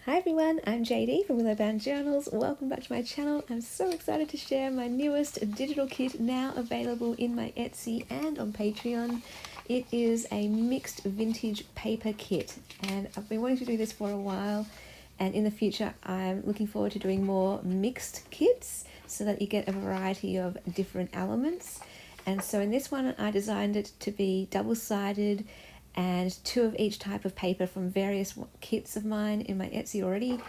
Hi everyone, I'm JD from Willowbound Journals. Welcome back to my channel. I'm so excited to share my newest digital kit now available in my Etsy and on Patreon. It is a mixed vintage paper kit and I've been wanting to do this for a while, and in the future I'm looking forward to doing more mixed kits so that you get a variety of different elements. And so in this one I designed it to be double-sided and two of each type of paper from various kits of mine in my Etsy already,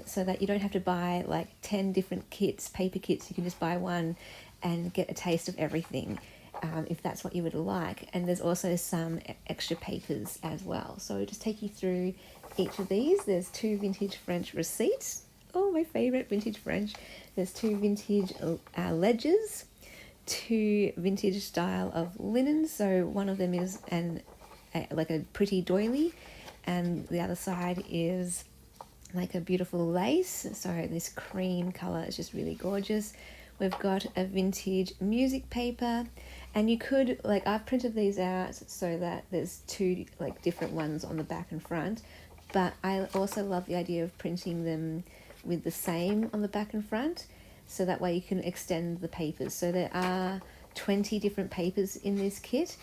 so that you don't have to buy like 10 different kits, paper kits. You can just buy one and get a taste of everything, if that's what you would like. And there's also some extra papers as well. So I'll just take you through each of these. There's two vintage French receipts. Oh, my favorite, vintage French. There's two vintage ledgers, two vintage style of linen. So one of them is like a pretty doily, and the other side is like a beautiful lace. So this cream color is just really gorgeous. We've got a vintage music paper, and you could, like, I've printed these out so that there's two like different ones on the back and front, but I also love the idea of printing them with the same on the back and front, so that way you can extend the papers. So there are 20 different papers in this kit,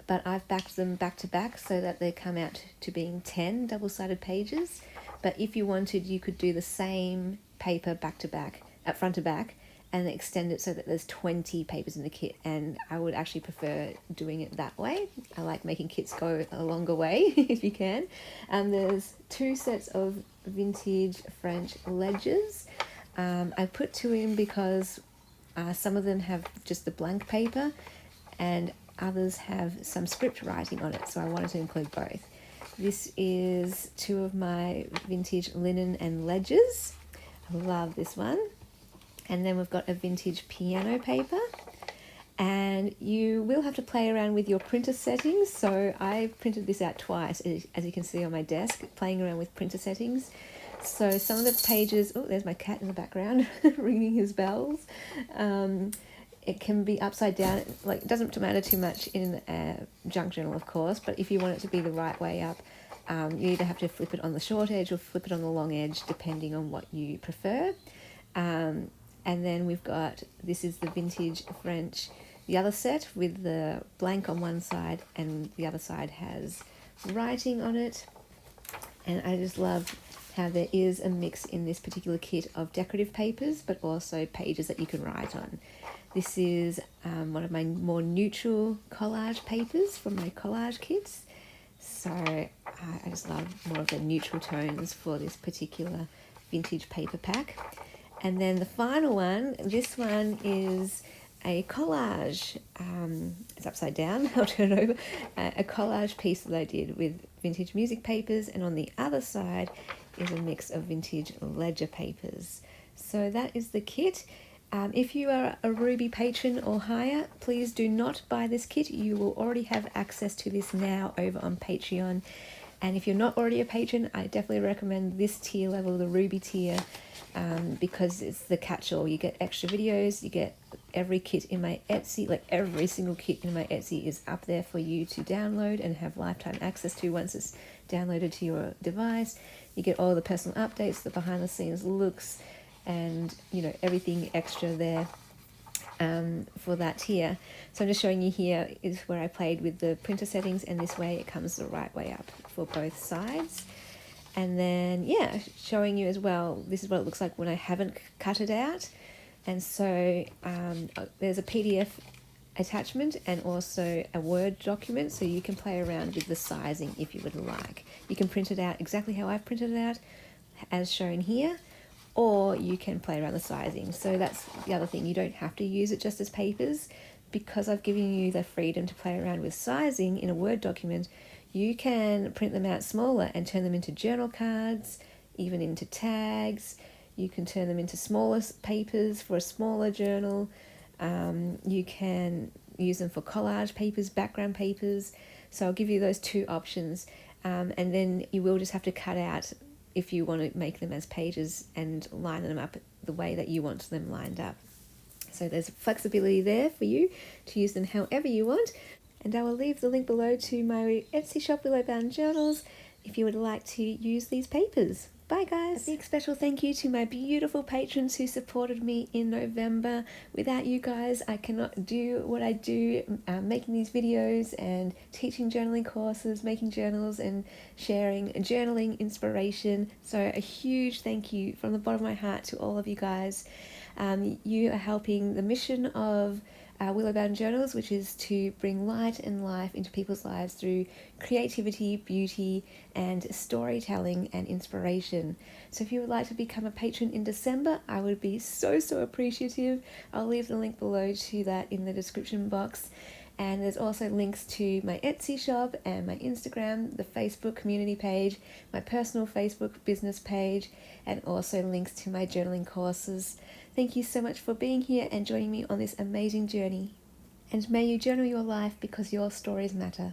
but I've backed them back to back so that they come out to being 10 double-sided pages. But if you wanted, you could do the same paper back to back, front to back, and extend it so that there's 20 papers in the kit. And I would actually prefer doing it that way. I like making kits go a longer way if you can. And there's two sets of vintage French ledgers. I put two in because some of them have just the blank paper and others have some script writing on it, so I wanted to include both. This is two of my vintage linen and ledgers. I love this one. And then we've got a vintage piano paper, and you will have to play around with your printer settings. So I printed this out twice, as you can see on my desk, playing around with printer settings. So some of the pages, oh, there's my cat in the background ringing his bells. It can be upside down. Like, it doesn't matter too much in a junk journal, of course, but if you want it to be the right way up, you either have to flip it on the short edge or flip it on the long edge, depending on what you prefer. And then we've got, this is the vintage French, the other set with the blank on one side, and the other side has writing on it. And I just love how there is a mix in this particular kit of decorative papers, but also pages that you can write on. This is one of my more neutral collage papers from my collage kits. So I just love more of the neutral tones for this particular vintage paper pack. And then the final one, this one is a collage. It's upside down, I'll turn it over. A collage piece that I did with vintage music papers, and on the other side is a mix of vintage ledger papers. So that is the kit. If you are a Ruby patron or higher, please do not buy this kit. You will already have access to this now over on Patreon. And if you're not already a patron, I definitely recommend this tier level, the Ruby tier, because it's the catch-all. You get extra videos, you get every kit in my Etsy, like every single kit in my Etsy is up there for you to download and have lifetime access to once it's downloaded to your device. You get all the personal updates, the behind-the-scenes looks, and everything extra there for that tier. So I'm just showing you here is where I played with the printer settings, and this way it comes the right way up for both sides. And then showing you as well, this is what it looks like when I haven't cut it out. And so there's a PDF attachment and also a Word document, so you can play around with the sizing if you would like. You can print it out exactly how I've printed it out as shown here, or you can play around the sizing. So that's the other thing, you don't have to use it just as papers. Because I've given you the freedom to play around with sizing in a Word document, you can print them out smaller and turn them into journal cards, even into tags. You can turn them into smaller papers for a smaller journal. You can use them for collage papers, background papers. So I'll give you those two options. And then you will just have to cut out if you want to make them as pages and line them up the way that you want them lined up. So there's flexibility there for you to use them however you want. And I will leave the link below to my Etsy shop, Willowbound Journals. if you would like to use these papers. Bye guys! A big special thank you to my beautiful patrons who supported me in November. Without you guys, I cannot do what I do, making these videos and teaching journaling courses, making journals and sharing journaling inspiration. So a huge thank you from the bottom of my heart to all of you guys. You are helping the mission of Willowbound Journals, which is to bring light and life into people's lives through creativity, beauty, and storytelling and inspiration. So if you would like to become a patron in December, I would be so appreciative. I'll leave the link below to that in the description box. And there's also links to my Etsy shop and my Instagram, the Facebook community page, my personal Facebook business page, and also links to my journaling courses. Thank you so much for being here and joining me on this amazing journey. And may you journal your life because your stories matter.